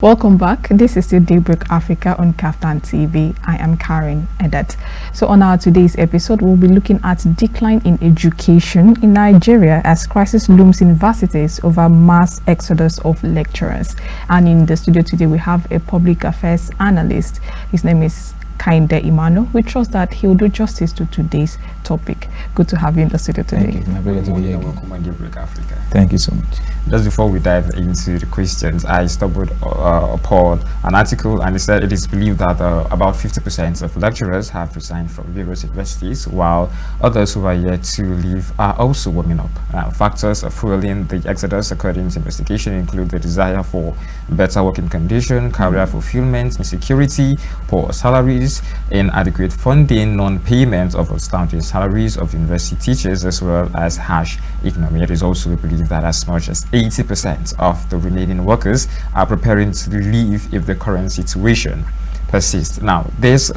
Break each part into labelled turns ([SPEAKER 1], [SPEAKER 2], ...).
[SPEAKER 1] Welcome back. This is the DAYBREAK Africa on KAFTAN TV. I am Kareen, Edet. So on our today's episode, we'll be looking at decline in education in Nigeria as crisis looms in varsities over mass exodus of lecturers. And in the studio today, we have a public affairs analyst. His name is Kehinde Emmanuel. We trust that he will do justice to today's topic. Good to have you in the studio today.
[SPEAKER 2] Thank you. My pleasure to be here.
[SPEAKER 3] Welcome on DAYBREAK Africa.
[SPEAKER 2] Thank you so much.
[SPEAKER 3] Just before we dive into the questions, I stumbled upon an article, and it said it is believed that about 50% of lecturers have resigned from various universities, while others who are yet to leave are also warming up. Factors fueling the exodus, according to investigation, include the desire for better working conditions, career fulfillment, insecurity, poor salaries, inadequate funding, non-payment of outstanding salaries of university teachers, as well as harsh economy. It is also believed that as much as 80% of the remaining workers are preparing to leave if the current situation persists. Now, there's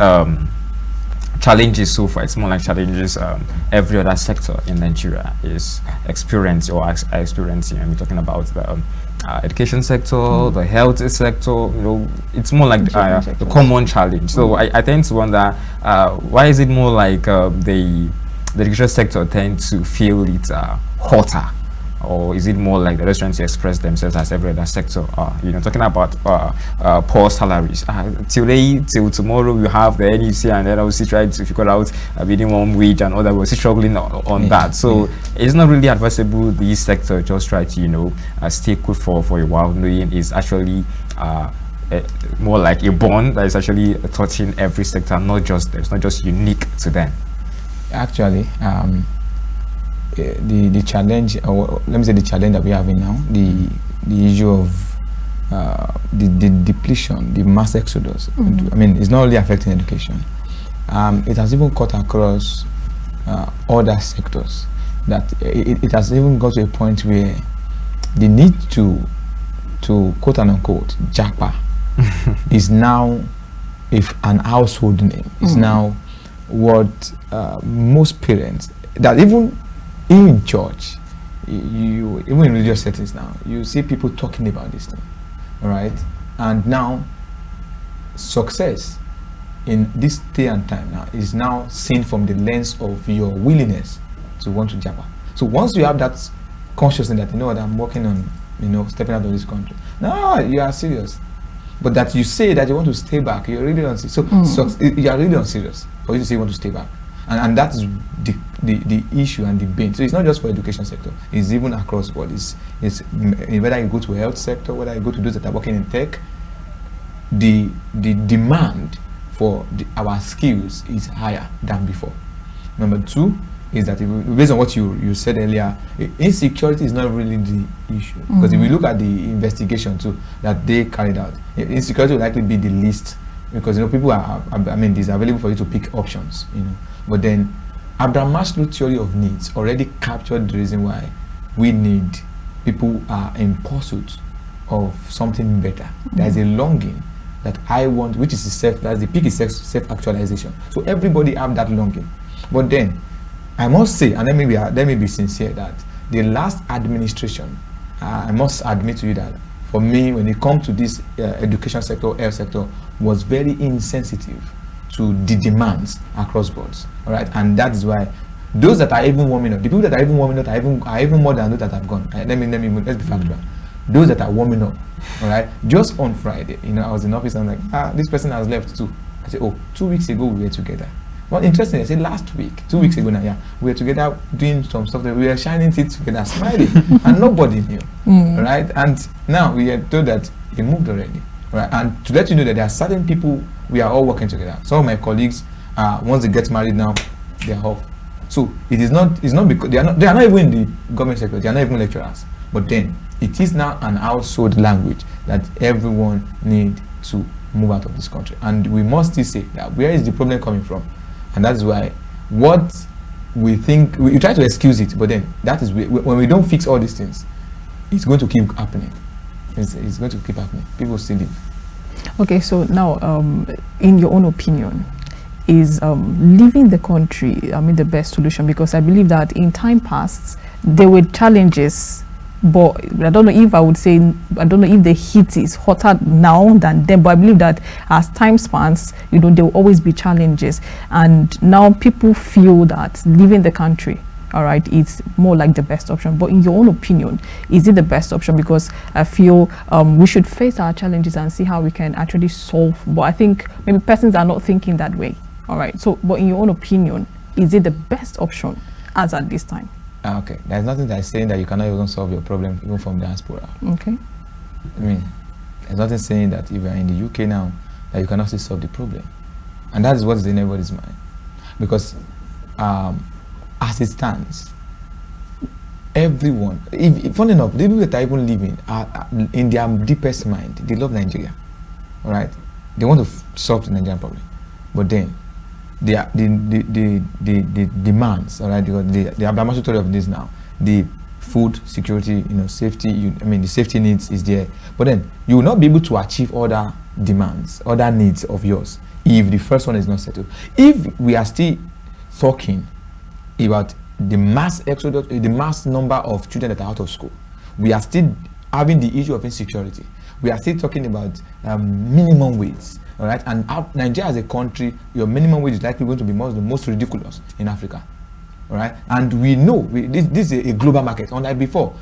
[SPEAKER 3] challenges so far. It's more like challenges every other sector in Nigeria is experiencing or experiencing. I'm talking about the education sector, the health sector. You know, it's more like the common challenge. So I tend to wonder why is it more like the education sector tend to feel it hotter, or is it more like they're just trying to express themselves as every other sector? Talking about poor salaries. Till tomorrow, you have the NEC and NLC trying to figure out minimum wage and other. We're still struggling on that. So it's not really advisable the sector just try to stay cool for a while, knowing it's actually more like a bond that is actually touching every sector, not just them. It's not just unique to them.
[SPEAKER 2] Actually, the challenge, or let me say the challenge that we have now, the issue of the depletion, the mass exodus. I mean, it's not only affecting education. It has even cut across other sectors. That it has even got to a point where the need to quote and unquote japa is now, if an household name, is now what most parents, that even in church, even in religious settings now, you see people talking about this thing, all right? And now, success in this day and time now is now seen from the lens of your willingness to want to japa. So once you have that consciousness that, what, I'm working on, stepping out of this country. No, you are serious. But that you say that you want to stay back, you're really unserious. So you are really unserious for you to say you want to stay back. And that is the issue and the bane. So it's not just for education sector. It's even across the world. It's whether you go to health sector, whether you go to those that are working in tech, the demand for our skills is higher than before. Number two is that based on what you said earlier, insecurity is not really the issue. Because if we look at the investigation too that they carried out, insecurity will likely be the least, because people are, it's available for you to pick options, But then Abraham Maslow's theory of needs already captured the reason why we need people who are in pursuit of something better. There's a longing that I want, which is the peak is self-actualization. So everybody have that longing. But then I must say, and let me be sincere, that the last administration, I must admit to you that for me, when it comes to this education sector, health sector, was very insensitive to the demands across boards. All right, and that is why those that are even warming up, the people that are even warming up are even more than those that have gone. Let's be factual. Those that are warming up, all right. Just on Friday, I was in office and I'm like, this person has left too. I said, 2 weeks ago we were together. Well, interesting. I said last week, 2 weeks ago now, we were together doing some stuff that we were shining teeth together, smiling, and nobody knew. All right, and now we are told that he moved already. Right, and to let you know that there are certain people we are all working together. Some of my colleagues, once they get married now, they are off. So it's not because they are not even in the government sector. They are not even lecturers. But then it is now an household language that everyone needs to move out of this country. And we must still say that where is the problem coming from? And that's why what we think, we try to excuse it, but then that is when we don't fix all these things, it's going to keep happening. It's going to keep happening. People still leave.
[SPEAKER 1] Okay, so now, in your own opinion, is leaving the country, the best solution? Because I believe that in time past, there were challenges But I don't know if I would say, I don't know if the heat is hotter now than then, but I believe that as time spans, you know, there will always be challenges. And now people feel that leaving the country, all right, it's more like the best option. But in your own opinion, is it the best option? Because I feel we should face our challenges and see how we can actually solve. But I think maybe persons are not thinking that way, all right? So, but in your own opinion, is it the best option as at this time?
[SPEAKER 2] Okay, there's nothing that's saying that you cannot even solve your problem even from diaspora.
[SPEAKER 1] Okay.
[SPEAKER 2] I mean, there's nothing saying that if you're in the UK now, that you cannot still solve the problem. And that is what is in everybody's mind. Because as it stands, everyone, funny enough, the people that are even living are in their deepest mind, they love Nigeria. All right? They want to solve the Nigerian problem. But then, the demands, all right, the abnormal story of this now, the food security, you know, safety, the safety needs is there, but then you will not be able to achieve other demands, other needs of yours if the first one is not settled. If we are still talking about the mass exodus, the mass number of children that are out of school, we are still having the issue of insecurity, we are still talking about minimum wage. All right, and Nigeria as a country, your minimum wage is likely going to be the most ridiculous in Africa. All right, and we know this is a global market. Unlike before,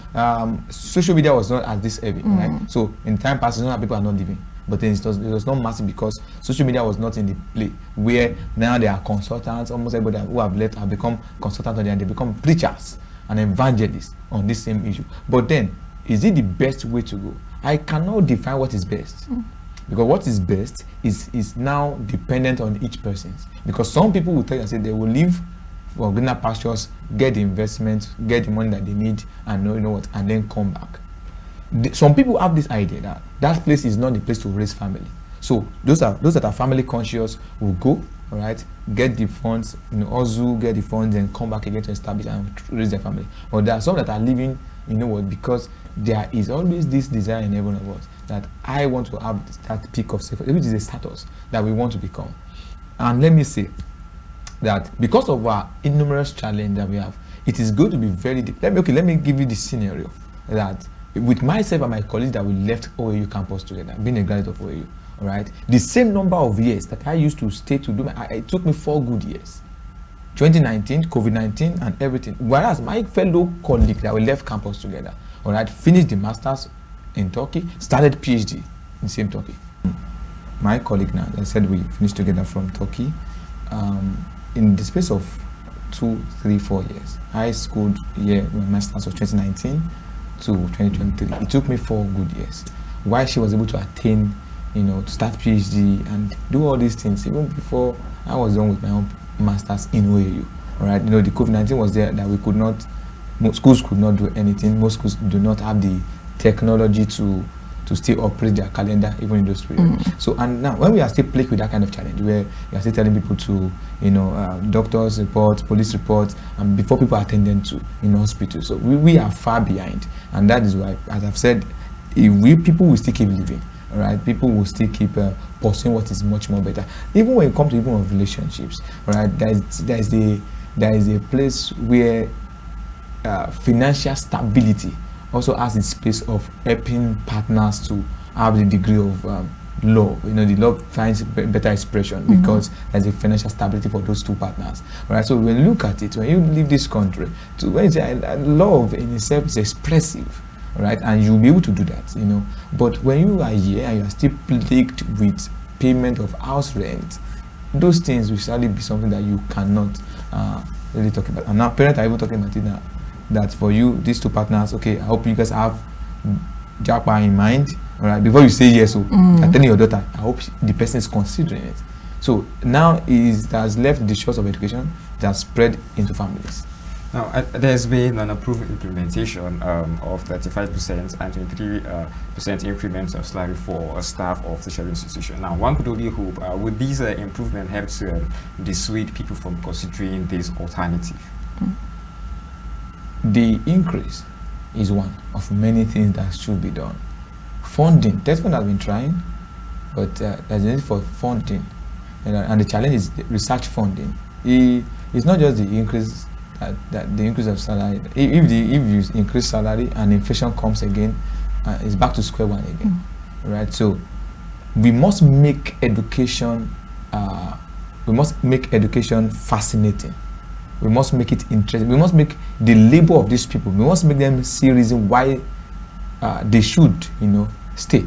[SPEAKER 2] social media was not as this heavy. Right, so in time past, not people are not living, but then it was not massive because social media was not in the play. Where now there are consultants, almost everybody who have left have become consultants, and they become preachers and evangelists on this same issue. But then, is it the best way to go? I cannot define what is best. Because what is best is now dependent on each person. Because some people will tell you and say they will leave for greener pastures, get the investment, get the money that they need, and you know what, and then come back. Some people have this idea that that place is not the place to raise family. So those that are family conscious will go, all right, get the funds, you know, also get the funds and come back again to establish and raise their family. Or there are some that are living, you know what, because there is always this desire in every one of us that I want to have that peak of self, which is a status that we want to become. And let me say that because of our innumerous challenges that we have, it is going to be very deep. Let me give you the scenario that with myself and my colleagues that we left OAU campus together, being a graduate of OAU, all right, the same number of years that I used to stay to do it took me 4 good years. 2019, COVID-19 and everything. Whereas my fellow colleague that we left campus together, all right, finished the masters in Turkey, started PhD in the same Turkey. My colleague now, I said we finished together from Turkey. In the space of 2, 3, 4 years, I schooled my masters of 2019 to 2023. It took me 4 good years. Why she was able to attain, you know, to start PhD and do all these things even before I was done with my own masters in OAU. All right, you know, the COVID-19 was there that we could not, most schools could not do anything. Most schools do not have the technology to still operate their calendar even in those periods. So, and now when we are still plagued with that kind of challenge where we are still telling people to, you know, doctors reports, police reports, and before people are attended to in hospitals, so we are far behind. And that is why, as I've said, if people will still keep living, all right, people will still keep pursuing what is much more better. Even when it comes to even of relationships, all right, there is a place where financial stability also has its place of helping partners to have the degree of love. You know, the love finds better expression because there's a financial stability for those two partners. Right. So when you look at it, when you leave this country, when you say love in itself is expressive, right, and you'll be able to do that, you know. But when you are here and you are still plagued with payment of house rent, those things will sadly be something that you cannot really talk about. And now parents are even talking about it now. That for you, these two partners, okay, I hope you guys have Japa in mind, all right, before you say yes, so I'm telling your daughter, I hope the person is considering it. So now it has left the shores of education that spread into families.
[SPEAKER 3] Now, there's been an approved implementation of 35% and 23% increments of salary for staff of tertiary institution. Now, one could only hope, would these improvements help to dissuade people from considering this alternative?
[SPEAKER 2] The increase is one of many things that should be done. Funding, TESFON has been trying, but there's a need for funding, and the challenge is the research funding. It's not just the increase that the increase of salary, if you increase salary and inflation comes again, it's back to square one again, right? So we must make education fascinating. We must make it interesting. We must make the labor of these people, we must make them see reason why they should, stay.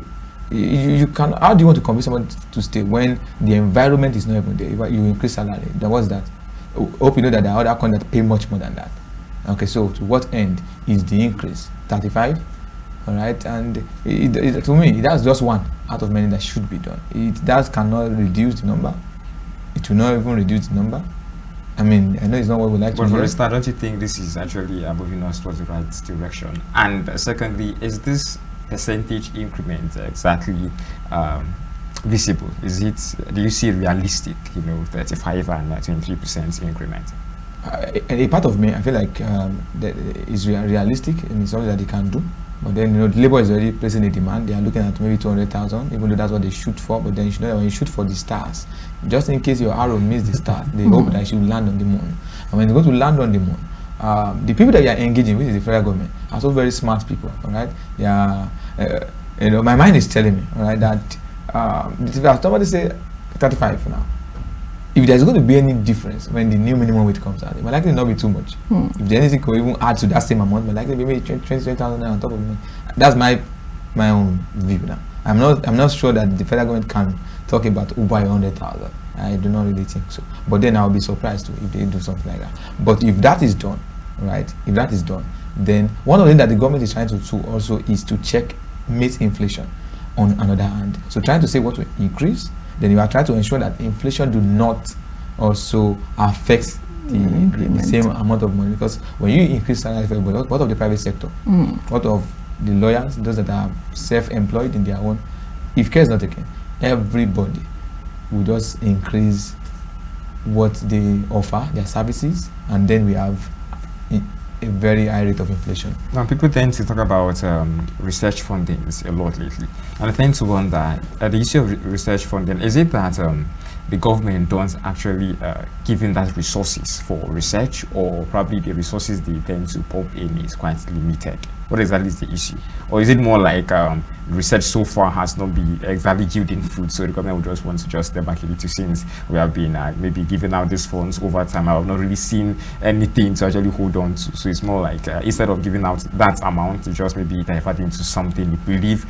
[SPEAKER 2] You can. How do you want to convince someone to stay when the environment is not even there? If you increase salary, then what's that? Hope you know that there are other countries that pay much more than that. Okay, so to what end is the increase? 35, all right, and to me, that's just one out of many that should be done. That cannot reduce the number. It will not even reduce the number. I mean, I know it's not what we like to hear.
[SPEAKER 3] But for a start, don't you think this is actually moving us towards the right direction? And secondly, is this percentage increment exactly visible? Do you see realistic, 35 and 23% increment?
[SPEAKER 2] A part of me, I feel like that is realistic and it's something that they can do. But then, the labor is already placing a demand. They are looking at maybe 200,000, even though that's what they shoot for. But then you should know that when you shoot for the stars, just in case your arrow missed the star, they hope that it should land on the moon. And when they go to land on the moon, the people that you are engaging with, the federal government, are so very smart people. All right, they are. My mind is telling me, all right, that if somebody say 35 now, if there's going to be any difference when the new minimum wage comes out, it might likely not be too much. If there's anything could even add to that same amount, but likely maybe 20,000 on top of it. That's my own view now. I'm not sure that the federal government can talk about over 100,000. I do not really think so. But then I'll be surprised too if they do something like that. But if that is done, right? If that is done, then one of the things that the government is trying to do also is to check mate inflation on another hand. So trying to say what will increase, then you are trying to ensure that inflation do not also affect the same amount of money. Because when you increase salary for everybody, what of the private sector? What of the lawyers, those that are self-employed in their own? If care is not taken, everybody will just increase what they offer, their services, and then we have a very high rate of inflation.
[SPEAKER 3] Now, people tend to talk about research fundings a lot lately, and I tend to wonder, the issue of research funding, is it that the government don't actually give in that resources for research, or probably the resources they tend to pump in is quite limited? What exactly is the issue? Or is it more like research so far has not been exactly yielding fruit, so the government would just want to just step back a little, since we have been maybe giving out these funds over time? I have not really seen anything to actually hold on to. So it's more like instead of giving out that amount, to just maybe divert into something we believe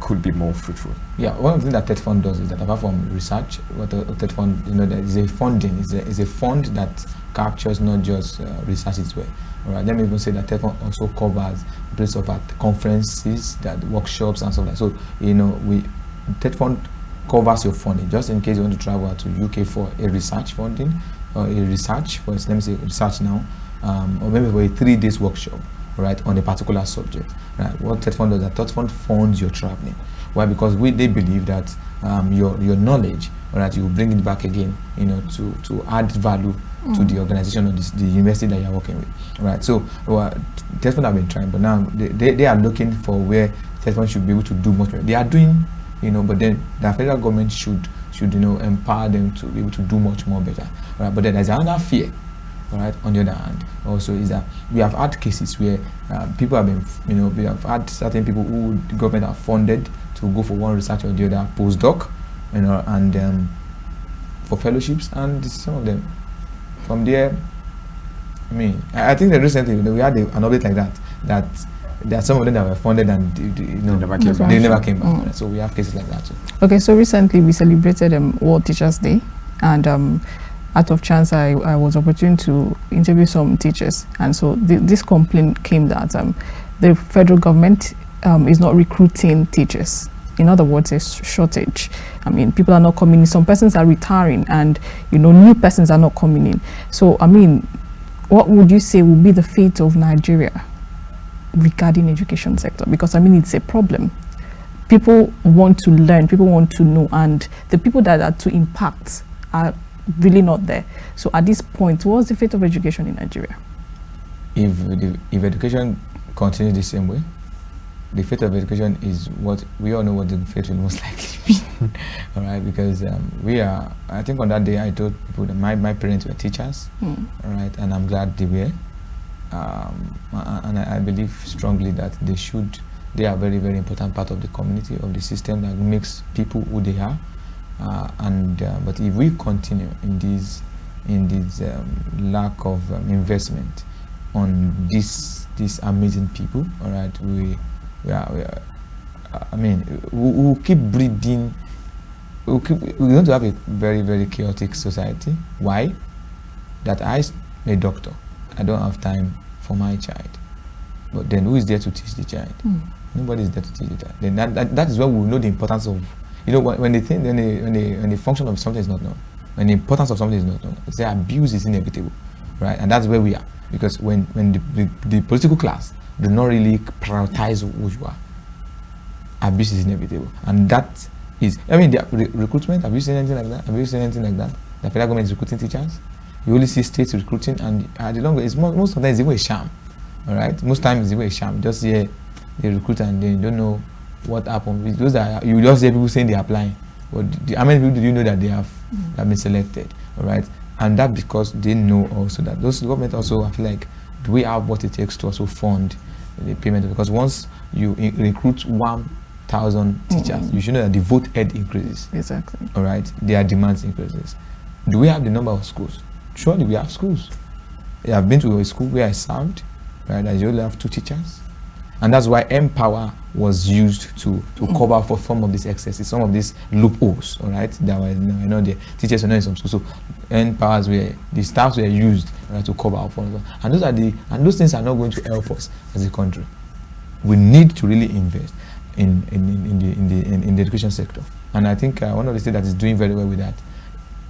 [SPEAKER 3] could be more fruitful.
[SPEAKER 2] Yeah, one of the things that TED Fund does is that apart from research, what a TED Fund, there is a funding, is a fund that captures not just research as well. All right, let me even say that TED Fund also covers place of at conferences, that workshops and stuff like that. So TED Fund covers your funding just in case you want to travel to UK for a research funding or a research, let me say research now, or maybe for a 3 days workshop, right, on a particular subject. Right, what TED Fund does, that TED Fund funds your traveling. Why? Because they believe that your knowledge, right, you will bring it back again, to add value to the organization or the university that you are working with, right? So TED Fund have been trying, but now they are looking for where TED Fund should be able to do much more. They are doing, but then the federal government should empower them to be able to do much more better, right? But then there's another fear, all right, on the other hand also, is that we have had cases where people have been, we have had certain people who the government have funded to go for one research or the other, postdoc, and for fellowships, and some of them from there, I think that recently we had an update like that there are some of them that were funded and they never came back. Right? So we have cases like that too.
[SPEAKER 1] Okay, so recently we celebrated World Teachers Day, and out of chance I was opportune to interview some teachers, and so this complaint came that the federal government is not recruiting teachers. In other words, there's shortage. People are not coming in. Some persons are retiring, and new persons are not coming in. So what would you say would be the fate of Nigeria regarding education sector? Because it's a problem. People want to learn, people want to know, and the people that are to impact are really not there. So at this point, what's the fate of education in Nigeria?
[SPEAKER 2] If education continues the same way, the fate of education is what we all know what the fate will most likely be. All right? Because I think on that day I told people that my parents were teachers, all right, and I'm glad they were. And I believe strongly that they are a very, very important part of the community, of the system that makes people who they are. But if we continue in this lack of investment on these amazing people, all right, we'll keep breeding. We're going to have a very, very chaotic society. Why? That I'm a doctor, I don't have time for my child. But then who is there to teach the child? Nobody is there to teach the child. Then that is where we know the importance of, when the function of something is not known, when the importance of something is not known, it's the abuse is inevitable, right? And that's where we are. Because when the political class do not really prioritize who you are, abuse is inevitable. And that is, the recruitment, have you seen anything like that? Have you seen anything like that? The federal government is recruiting teachers. You only see states recruiting, and at the longer, most of the time it's even a sham. All right, most times it's even a sham. Just hear they recruit and they don't know what happened. You just hear people saying they're applying, but how many people do you know that they have been selected? All right, and that because they know also that those government also, I feel like, do we have what it takes to also fund the payment? Because once you recruit 1,000 teachers, you should know that the vote head increases.
[SPEAKER 1] Exactly.
[SPEAKER 2] All right, their demands increases. Do we have the number of schools? Surely we have schools. I have been to a school where I served, right? I only have 2 teachers, and that's why Empower was used to cover for some of these excesses, some of these loopholes. All right, that were the teachers were not in some schools, so Empowers were the staffs were used, right, to cover up for them. And those things are not going to help us as a country. We need to really invest in the education sector, and I think one of the states that is doing very well with that,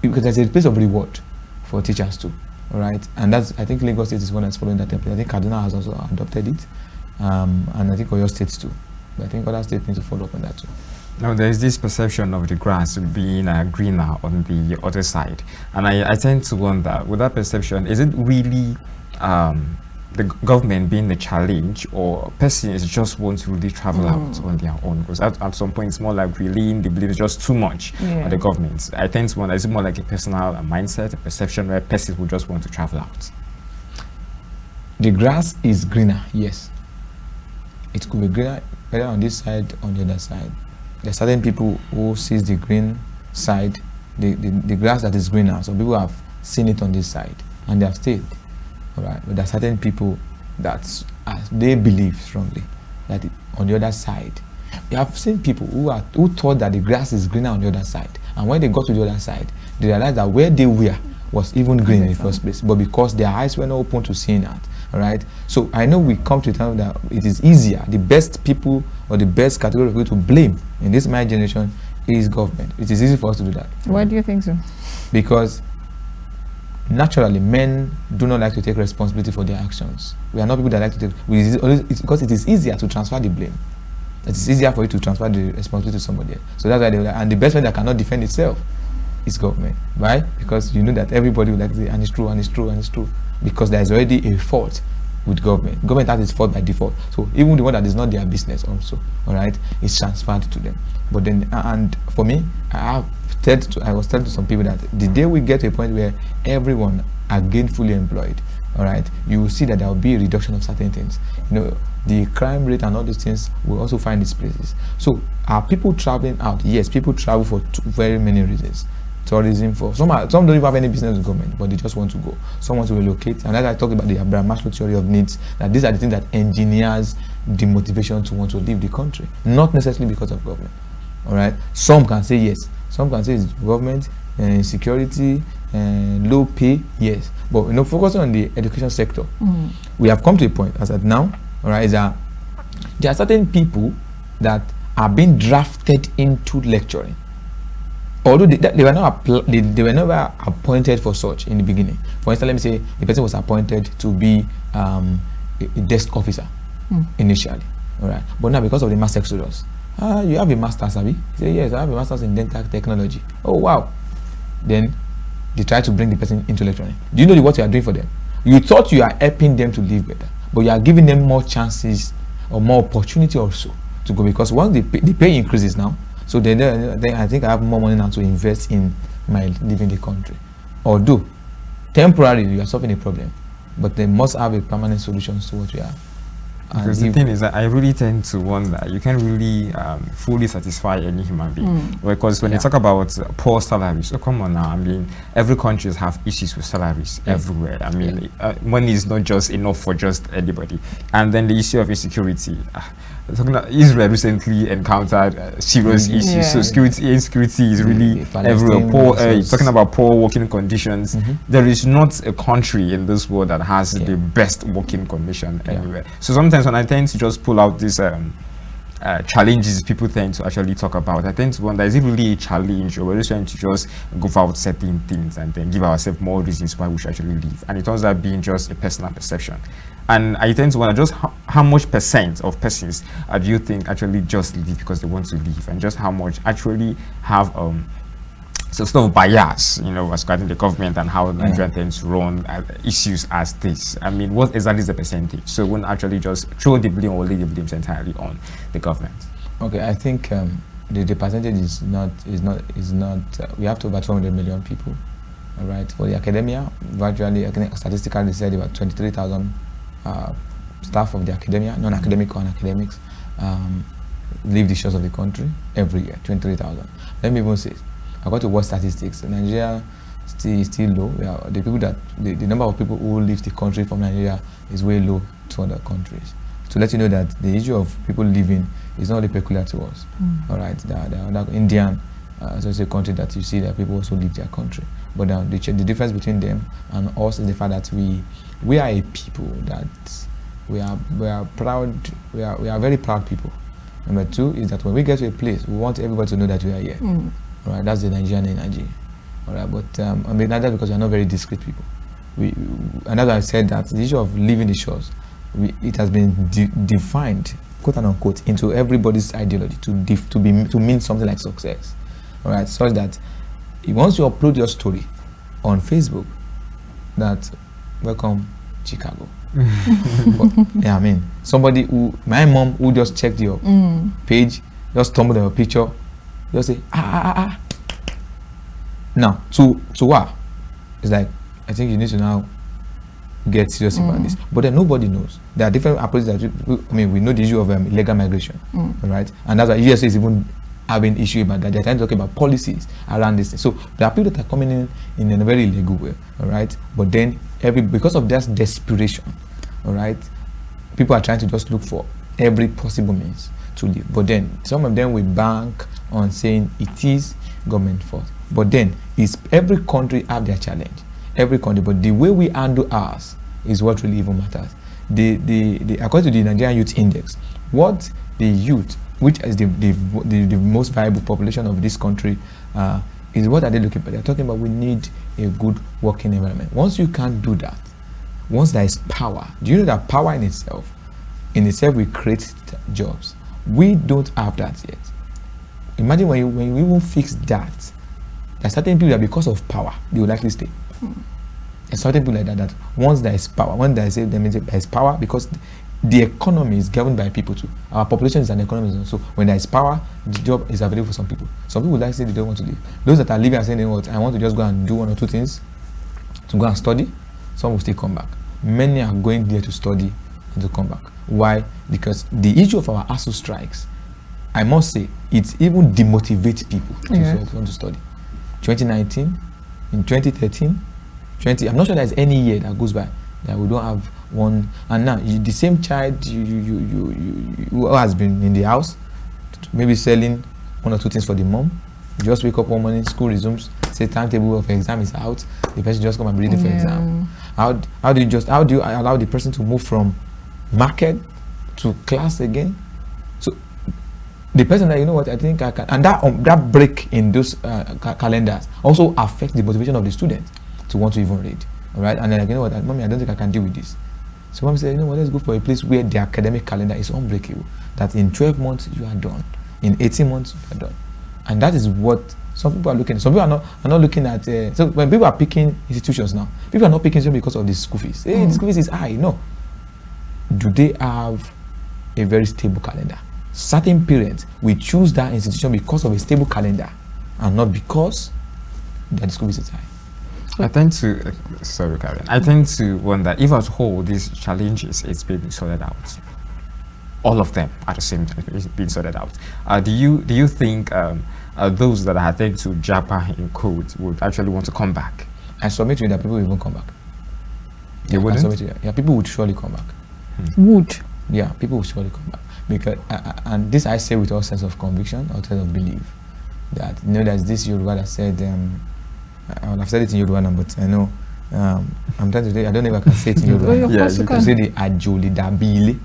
[SPEAKER 2] because there's a place of reward for teachers too, all right, and I think Lagos State is one that's following that template. I think Kaduna has also adopted it, and I think Oyo State too, but I think other states need to follow up on that too.
[SPEAKER 3] Now there is this perception of the grass being greener on the other side, and I tend to wonder, with that perception, is it really the government being the challenge, or persons just want to really travel out on their own? Because at some point it's more like relaying the belief is just too much on the government. I tend to wonder, is it more like a personal mindset, a perception where persons will just want to travel out?
[SPEAKER 2] The grass is greener, yes. It could be greener either on this side, on the other side. There are certain people who sees the green side, the grass that is greener. So people have seen it on this side and they have stayed. All right, but there are certain people that they believe strongly that on the other side, we have seen people who thought that the grass is greener on the other side, and when they got to the other side, they realized that where they were was even green in the first place, but because their eyes were not open to seeing that. All right, so I know we come to a time that it is easier. The best people or the best category of people to blame in this my generation is government. It is easy for us to do that.
[SPEAKER 1] Why do you think so? Because
[SPEAKER 2] naturally, men do not like to take responsibility for their actions. We are not people that like to take. It's because it is easier to transfer the blame. It is easier for you to transfer the responsibility to somebody else. So that's why and the best one that cannot defend itself is government. Why? Because you know that everybody will like to say, and it's true, and it's true, and it's true. Because there is already a fault with government. Government has its fault by default. So even the one that is not their business also, all right, is transferred to them. But then, and for me, I was telling to some people that the day we get to a point where everyone are gainfully employed, all right, you will see that there will be a reduction of certain things. The crime rate and all these things will also find its places. So are people traveling out? Yes, people travel for very many reasons. Tourism, for some don't even have any business with government, but they just want to go. Some want to relocate, and as I talked about the Abraham Maslow theory of needs, that these are the things that engineers the motivation to want to leave the country, not necessarily because of government. All right, some can say yes, some can say it's government, insecurity, low pay, yes. But focusing on the education sector, we have come to a point as at now. All right, is that there are certain people that are being drafted into lecturing, although they were never appointed for such in the beginning. For instance, let me say the person was appointed to be a desk officer initially, all right. But now because of the mass exodus, you have a master's, Abi? He said, yes, I have a master's in dental technology. Oh wow! Then they try to bring the person into lecturing. Do you know what you are doing for them? You thought you are helping them to live better, but you are giving them more chances or more opportunity also to go, because once the pay increases now, So then I think I have more money now to invest in my living the country. Although temporarily you are solving a problem, but they must have a permanent solution to what we have.
[SPEAKER 3] Because the thing is that I really tend to wonder, you can't really fully satisfy any human being. Because when you talk about poor salaries, oh come on now, I mean, every country has issues with salaries everywhere. I mean, money is not just enough for just anybody. And then the issue of insecurity. Talking about Israel recently encountered serious issues, so insecurity is really everywhere. Talking about poor working conditions, there is not a country in this world that has the best working condition anywhere. So sometimes when I tend to just pull out these challenges people tend to actually talk about, I tend to wonder, is it really a challenge, or we're just trying to just go about certain things and then give ourselves more reasons why we should actually live? And it turns out being just a personal perception. And I tend to wonder just how much percent of persons do you think actually just live because they want to live, and just how much actually have so sort of bias, you know, as regarding the government and how Nigeria tends to run issues as this. I mean, what exactly is the percentage? So we won't actually just throw the blame or lay the blame entirely on the government. Okay, I think the percentage is not we have to over 200 million people, all right? For the academia, virtually, I think statistically they said about 23,000 staff of the academia, non-academic or academics, leave the shores of the country every year. 23,000. Let me even say, according to what statistics, Nigeria is still low. The people that the number of people who leave the country from Nigeria is way low to other countries. To let you know that the issue of people leaving is not only peculiar to us. All right, the other Indian, so it's a country that you see that people also leave their country. But the difference between them and us is the fact that we are a people that we are proud. We are very proud people. Number two is that when we get to a place, we want everybody to know that we are here. All right, that's the Nigerian energy. All right, but I mean, not that because we are not very discreet people. And as I said, that the issue of leaving the shores, it has been defined, quote and unquote, into everybody's ideology to mean something like success. All right, such that once you upload your story on Facebook, that welcome Chicago. Yeah, I mean, my mom who just checked your page, just stumbled on your picture, just say Now to what? It's like, I think you need to now get serious about this. But then nobody knows. There are different approaches that we know the issue of illegal migration, right? And that's why USA is even having issue about that. They're trying to talk about policies around this thing. So there are people that are coming in a very illegal way, all right? But then because of this desperation, all right, people are trying to just look for every possible means to live. But then some of them will bank on saying it is government fault. But then every country have their challenge. Every country, but the way we handle ours is what really even matters. According to the Nigerian Youth Index, what the youth, which is the most viable population of this country, is what are they looking for? They're talking about we need a good working environment. Once you can't do that, once there is power, do you know that power in itself will create jobs? We don't have that yet. Imagine when you even fix that, there are certain people that because of power, they will likely stay. There's certain people like that once there is power, there is power, because the economy is governed by people too. Our population is an economy, so when there is power, the job is available for some people. Some people like say they don't want to leave. Those that are leaving are saying, you know what, I want to just go and do one or two things, to go and study. Some will still come back. Many are going there to study and to come back. Why? Because the issue of our ASU strikes, I must say, it even demotivates people to want to study. 2019, in 2013, I'm not sure there's any year that goes by that we don't have one. And now the same child who has been in the house, maybe selling one or two things for the mom, just wake up one morning, school resumes, say timetable of exam is out, the person just come and be ready for exam. How do you allow the person to move from market to class again? So the person that, you know what, I think I can, and that break in those calendars also affects the motivation of the student to want to even read. All right, and then, like, you know what, mommy, I don't think I can deal with this. So mommy said, you know what, let's go for a place where the academic calendar is unbreakable. That in 12 months you are done, in 18 months you are done, and that is what some people are looking at. Some people are not looking at. So when people are picking institutions now, people are not picking them because of the school fees. Hey, the school fees is high. No. Do they have a very stable calendar?
[SPEAKER 2] certain parents will choose that institution because of a stable calendar and not because their school visit high.
[SPEAKER 3] I tend to, sorry Kareen, I tend to wonder if as a whole these challenges is being sorted out. All of them at the same time is being sorted out. Do you think those that are attempting to japa in code would actually want to come back?
[SPEAKER 2] I submit to you that people will even come back.
[SPEAKER 3] They wouldn't?
[SPEAKER 2] I submit to you, yeah, people would surely come back.
[SPEAKER 1] Would?
[SPEAKER 2] Yeah, people will surely come back. Because, and this I say with all sense of conviction, all sense of belief, that, you know, there's this Yoruba that said, I would have said it in Yoruba now, but I know, I'm trying to say, I don't know if I can say it in Yoruba.
[SPEAKER 1] Yeah, you
[SPEAKER 2] can say the Ajoli Dabile.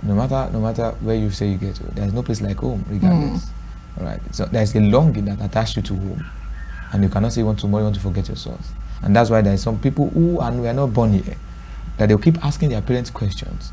[SPEAKER 2] No matter where you say you get to, there's no place like home, regardless. All right. So there's a longing that attached you to home, and you cannot say you want to forget your source. And that's why there's some people who, and we are not born here, that they'll keep asking their parents questions.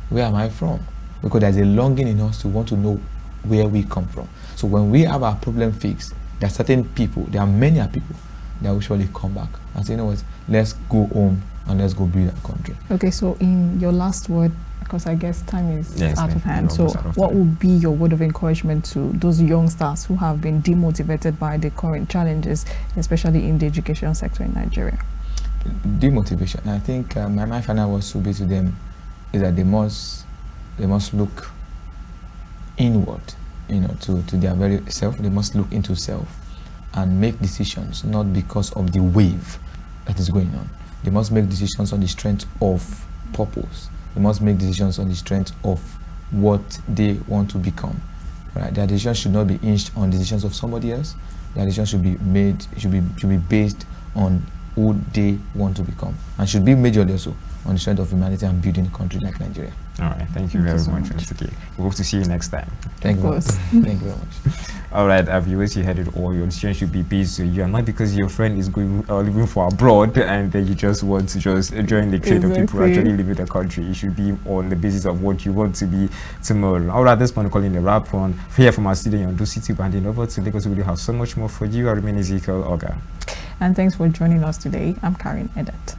[SPEAKER 2] Where am I from? Because there's a longing in us to want to know where we come from. So when we have our problem fixed, there are certain people, there are many people that will surely come back and say, you know what, let's go home and let's go build our country.
[SPEAKER 1] Okay, so in your last word, because I guess time is out of hand, so what
[SPEAKER 3] time.
[SPEAKER 1] would be your word of encouragement to those youngsters who have been demotivated by the current challenges, especially in the education sector in Nigeria?
[SPEAKER 2] Demotivation. I think my final words would be to them is that they must look inward, you know, to their very self. They must look into self and make decisions not because of the wave that is going on. They must make decisions on the strength of purpose. They must make decisions on the strength of what they want to become. Right? Their decisions should not be hinged on decisions of somebody else. Their decisions should be made, should be based on who they want to become, and should be majorly also on the strength of humanity and building a country like Nigeria.
[SPEAKER 3] All right, thank you very much, Mr. K. We hope to see you next time.
[SPEAKER 2] Thank you. Thank you very much.
[SPEAKER 3] All right, viewers, you heard it all. Your decision should be based on you, and not because your friend is going living for abroad and then you just want to just join the trade of people actually living the country. It should be on the basis of what you want to be tomorrow. All right, at this point, calling the wrap on here from our studio on Do City Band over to Lagos. We will have so much more for you. I remain Ezekiel Ogar.
[SPEAKER 1] And thanks for joining us today. I'm Kareen Edet.